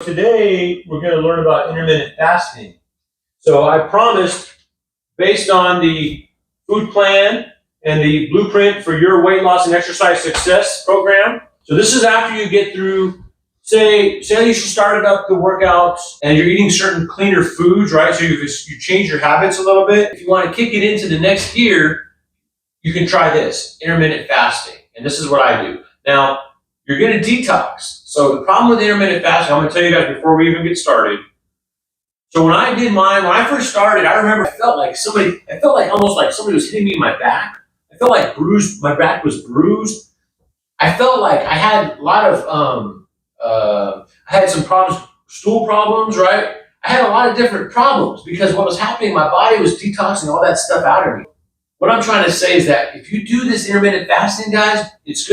Today, we're going to learn about intermittent fasting. So I promised, based on the food plan and the blueprint for your weight loss and exercise success program. So this is after you get through, say you started up the workouts and you're eating certain cleaner foods, right? So you change your habits a little bit. If you want to kick it into the next gear, you can try this, intermittent fasting. And this is what I do. Now, you're going to detox. So the problem with intermittent fasting, I'm going to tell you guys before we even get started. So when I did mine, when I first started, I remember I felt like almost like somebody was hitting me in my back. I felt like my back was bruised. I felt like I had a lot of, I had some problems, stool problems, right? I had a lot of different problems because what was happening, my body was detoxing all that stuff out of me. What I'm trying to say is that if you do this intermittent fasting, guys, it's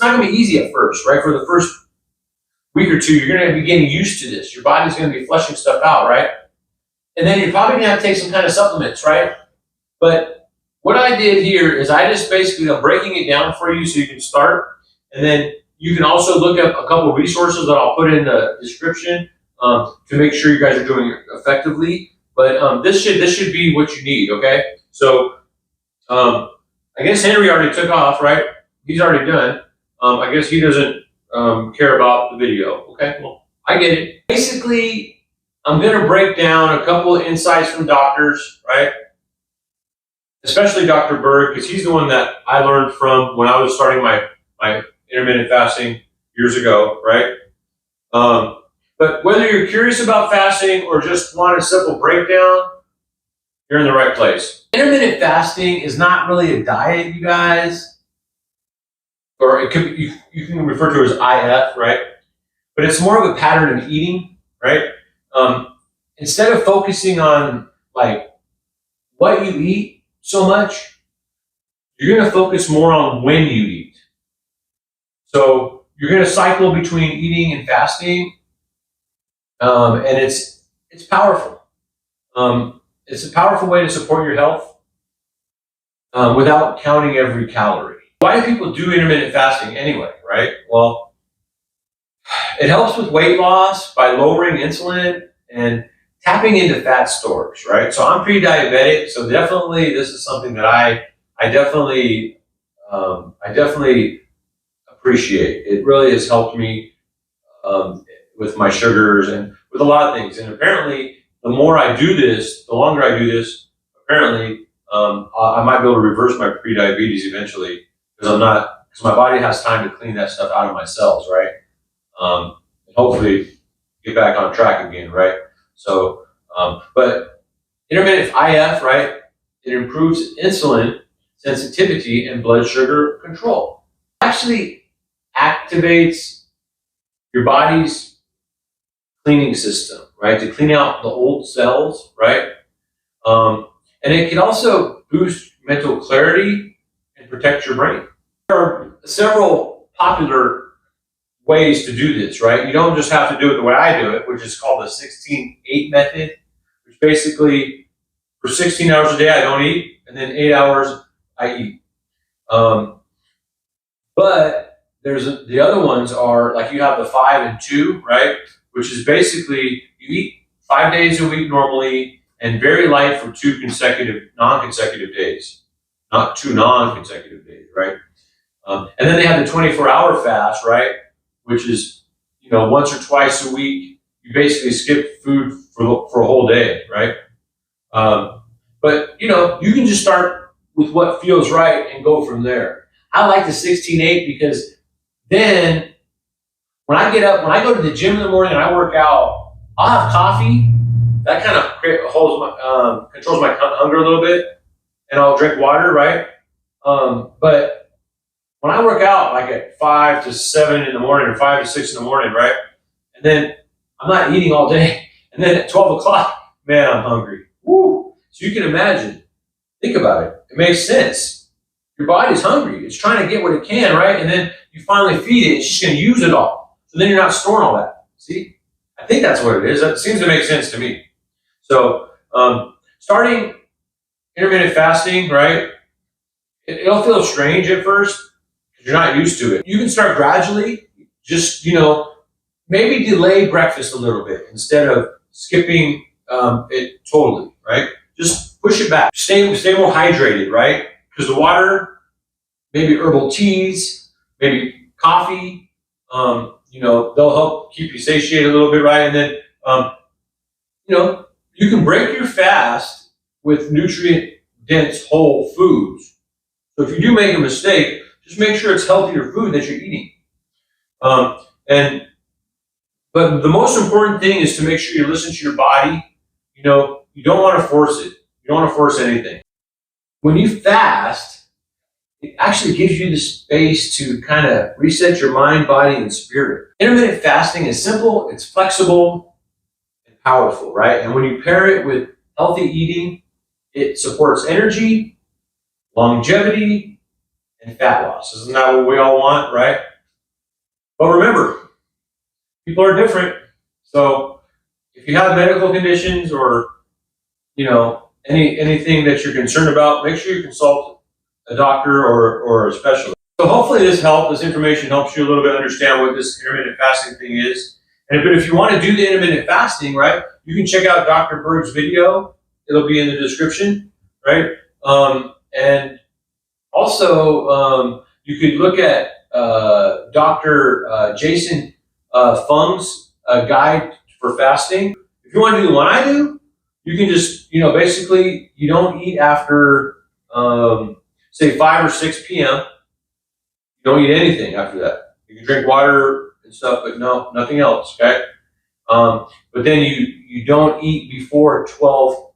not going to be easy at first, right? For the first week or two, you're going to be getting used to this. Your body's going to be flushing stuff out, right? And then you're probably going to have to take some kind of supplements, right? But what I did here is I just basically, I'm breaking it down for you so you can start. And then you can also look up a couple of resources that I'll put in the description to make sure you guys are doing it effectively. But this should be what you need, okay? So I guess Henry already took off, right? He's already done. I guess he doesn't care about the video. Okay, well, I get it. Basically, I'm going to break down a couple of insights from doctors, right? Especially Dr. Berg, because he's the one that I learned from when I was starting my intermittent fasting years ago, right? But whether you're curious about fasting or just want a simple breakdown, you're in the right place. Intermittent fasting is not really a diet, you guys. Or it could be, you can refer to it as IF, right? But it's more of a pattern of eating, right? Instead of focusing on like what you eat so much, you're going to focus more on when you eat. So you're going to cycle between eating and fasting, and it's powerful. It's a powerful way to support your health without counting every calorie. Why do people do intermittent fasting anyway, right? Well, it helps with weight loss by lowering insulin and tapping into fat stores, right? So I'm pre-diabetic, so definitely this is something that I definitely appreciate. It really has helped me with my sugars and with a lot of things. And apparently, the more I do this, the longer I do this, apparently, I might be able to reverse my pre-diabetes eventually. Because my body has time to clean that stuff out of my cells, right? And hopefully get back on track again, right? So, but intermittent IF, right? It improves insulin sensitivity and blood sugar control. It actually activates your body's cleaning system, right? To clean out the old cells, right? And it can also boost mental clarity and protect your brain. There are several popular ways to do this, right? You don't just have to do it the way I do it, which is called the 16-8 method, which basically for 16 hours a day I don't eat, and then 8 hours I eat. But the other ones are like you have the 5 and 2, right? Which is basically you eat 5 days a week normally and very light for 2 non-consecutive days. Not 2 non-consecutive days, right? And then they have the 24-hour fast, right? Which is, once or twice a week, you basically skip food for a whole day, right? But, you can just start with what feels right and go from there. I like the 16-8 because then when I get up, when I go to the gym in the morning and I work out, I'll have coffee. That kind of controls my hunger a little bit. And I'll drink water, right? But when I work out like at 5 to 7 in the morning or 5 to 6 in the morning, right? And then I'm not eating all day. And then at 12 o'clock, man, I'm hungry. Woo! So you can imagine, think about it. It makes sense. Your body's hungry. It's trying to get what it can, right? And then you finally feed it. It's just going to use it all. So then you're not storing all that. See? I think that's what it is. That seems to make sense to me. So starting intermittent fasting, right? It'll feel strange at first because you're not used to it. You can start gradually, just, maybe delay breakfast a little bit instead of skipping it totally, right? Just push it back. Stay more hydrated, right? Because the water, maybe herbal teas, maybe coffee, they'll help keep you satiated a little bit, right? And then, you can break your fast with nutrient-dense whole foods. So if you do make a mistake, just make sure it's healthier food that you're eating. But the most important thing is to make sure you listen to your body. You don't want to force it. You don't want to force anything. When you fast, it actually gives you the space to kind of reset your mind, body, and spirit. Intermittent fasting is simple, it's flexible, and powerful, right? And when you pair it with healthy eating, it supports energy, longevity, and fat loss. Isn't that what we all want, right? But remember, people are different. So if you have medical conditions or, anything that you're concerned about, make sure you consult a doctor or a specialist. So hopefully this information helps you a little bit understand what this intermittent fasting thing is. But if you want to do the intermittent fasting, right, you can check out Dr. Berg's video. It'll be in the description, right? And also, you could look at Dr. Jason Fung's guide for fasting. If you want to do the one I do, you can just, basically you don't eat after, say 5 or 6 p.m. You don't eat anything after that. You can drink water and stuff, but nothing else, okay? But then you don't eat before 12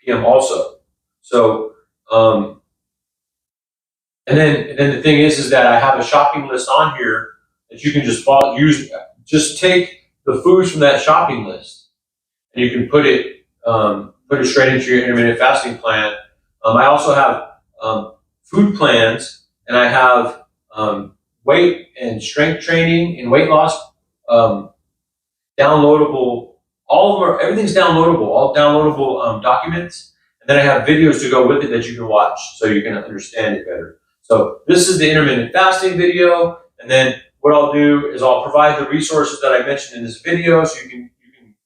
p.m. also. So, and then the thing is that I have a shopping list on here that you can just follow. Just take the foods from that shopping list, and you can put it straight into your intermittent fasting plan. I also have food plans, and I have weight and strength training and weight loss downloadable. Everything's downloadable, all downloadable documents. And then I have videos to go with it that you can watch so you can understand it better. So this is the intermittent fasting video. And then what I'll do is I'll provide the resources that I mentioned in this video so you can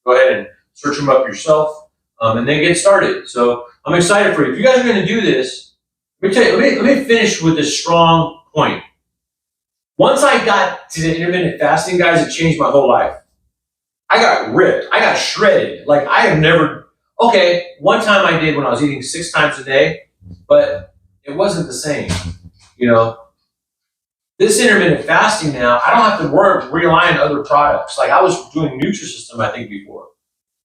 go ahead and search them up yourself and then get started. So I'm excited for you. If you guys are going to do this, let me finish with this strong point. Once I got to the intermittent fasting, guys, it changed my whole life. I got ripped. I got shredded. Like I have never, one time I did when I was eating 6 times a day, but it wasn't the same, This intermittent fasting now, I don't have to rely on other products. Like I was doing Nutrisystem, I think, before.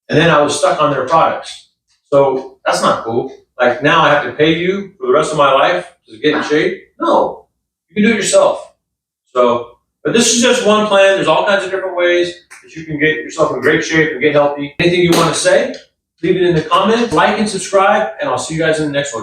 And then I was stuck on their products. So that's not cool. Like now I have to pay you for the rest of my life to get in shape? No, you can do it yourself. So, but this is just one plan. There's all kinds of different ways that you can get yourself in great shape and get healthy. Anything you want to say, leave it in the comments, like and subscribe, and I'll see you guys in the next one.